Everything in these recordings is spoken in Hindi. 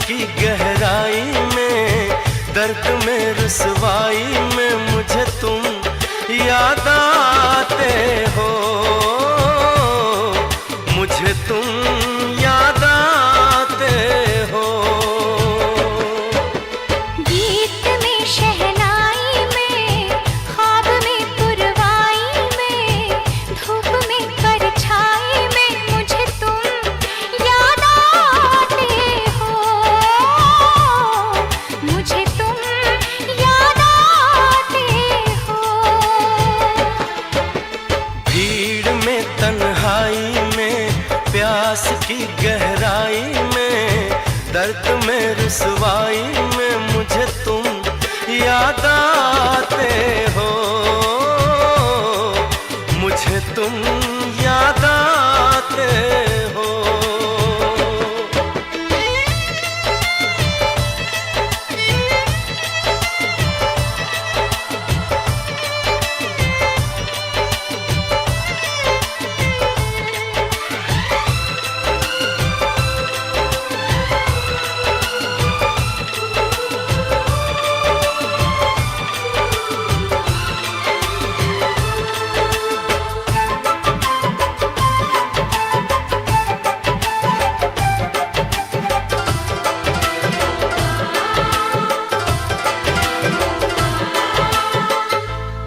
की गहराई में, दर्द में रुसवाई में मुझे तुम याद आते हो, मुझे तुम याद आते हो। गीत में शहनाई में, ख्वाब में पुरवाई में, धूप में परछाई में मुझे तुम याद आते हो, मुझे तुम याद आते हो। भीड़ में तन्हाई में, प्यास की गहराई में, दर्द में रुसवाई में मुझे तुम याद आते हो, मुझे तुम याद आते हो।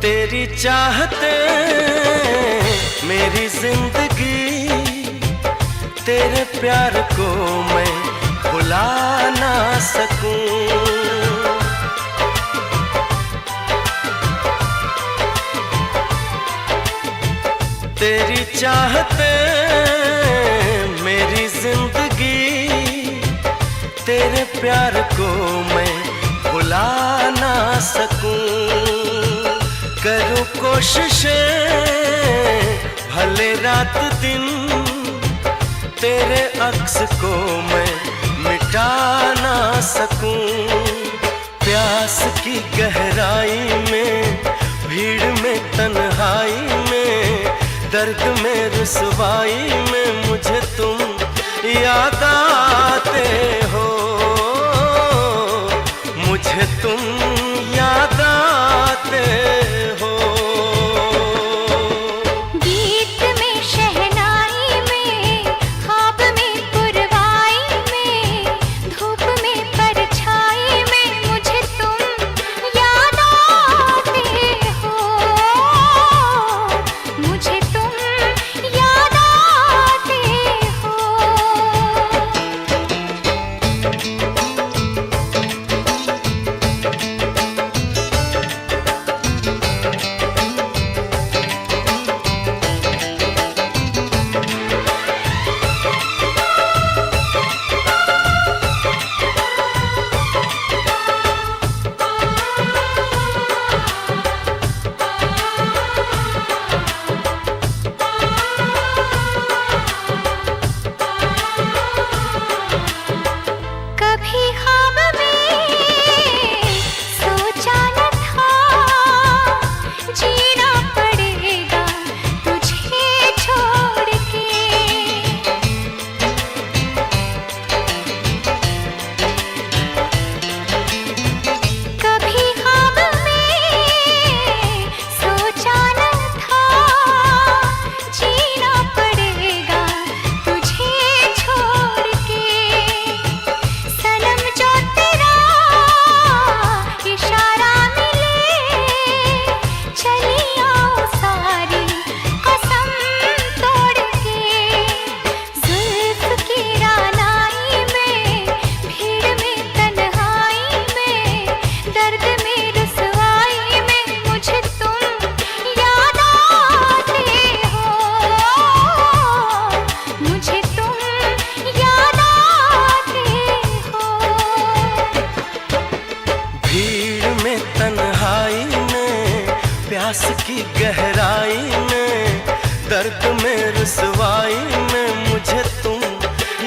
तेरी चाहते मेरी जिंदगी, तेरे प्यार को मैं भुला ना सकूं। तेरी चाहते मेरी जिंदगी, तेरे प्यार को मैं भुला ना सकूं। करूं कोशिशें भले रात दिन, तेरे अक्स को मैं मिटा ना सकूं। प्यास की गहराई में, भीड़ में तन्हाई में, दर्द में रुसवाई में मुझे तुम याद आते हो, मुझे तुम याद आते हो। गीत में शहनाई में, ख्वाब में पुरवाई में, धूप में परछाई में मुझे तुम याद आते हो, मुझे तुम याद आते हो। कभी ख्वाब में सोचा न था, जीना पड़ेगा तुझे छोड़ के। कभी ख्वाब में सोचा न था, जीना पड़ेगा तुझे छोड़ के। सनम जो तेरा इशारा मिले, चली आओ सारी कसम तोड़ के। जुल्फ की रानाई में, भीड़ में तन्हाई में, दर्द में रुसवाई में मुझे तुम याद आते हो, मुझे तुम याद आते हो। भीड़ में तन्हाई में, प्यास की गहराई में, दर्द में रुसवाई में मुझे तुम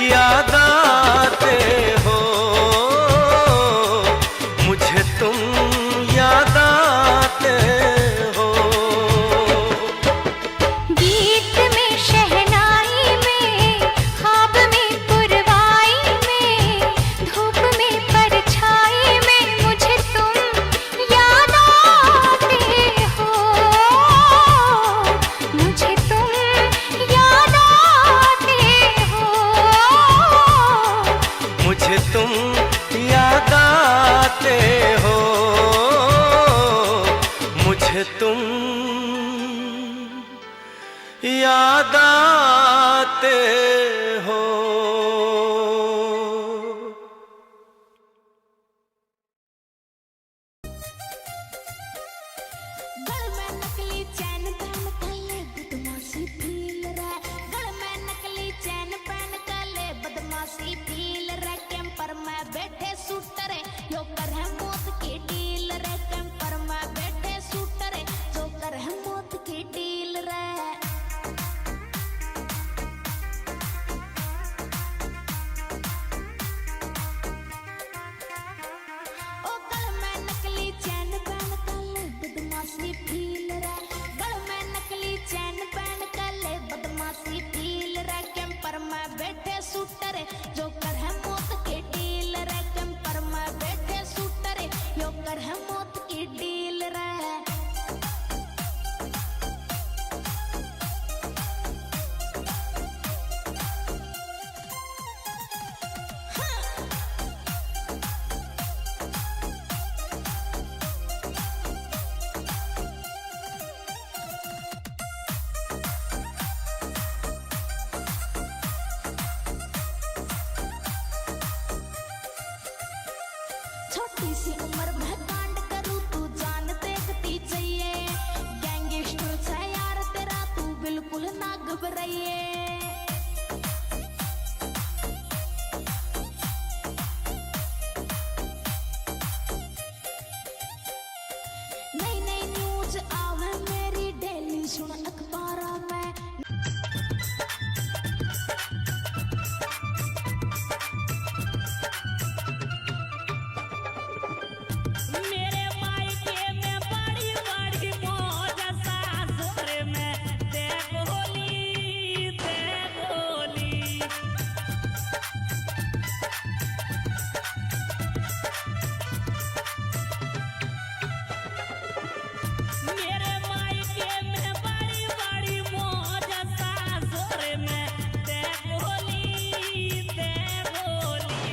याद आते हो, मुझे तुम याद आते हो। गीत में शहनाई में, ख्वाब में पुरवाई में, धूप आते हो, मुझे तुम याद आते हो। गल में नकली चैन पहन काले बदमाशी फील रहा, गल में नकली चैन पहन काले बदमाशी फील रहा। कैंपर में बैठे शूटर यो कर है मौत की डील रे, कैंपर में बैठे शूटर जो कर है मौत की डील रे। ओ गल में नकली चैन पहन काले बदमाशी फील रहा, गल में नकली चैन पहन काले बदमाशी फील रहा। कैंपर में बैठे शूटर जो कर है मौत की डील रे, कैंपर में बैठे शूटर यो कर है मौत की डील रे। छोटी सी उम्र में कांड करूँ तू जान देखती चाहिए, गैंगस्टर से यार तेरा तू बिल्कुल ना घबराइए। नई नई न्यूज आवे मेरी डेली सुन अखबारों में। मेरे मायके में बड़ी बड़ी मौज, सासुर में देव होली देव होली। मेरे मायके में बड़ी बड़ी मौज, सासुर में देव होली देव होली।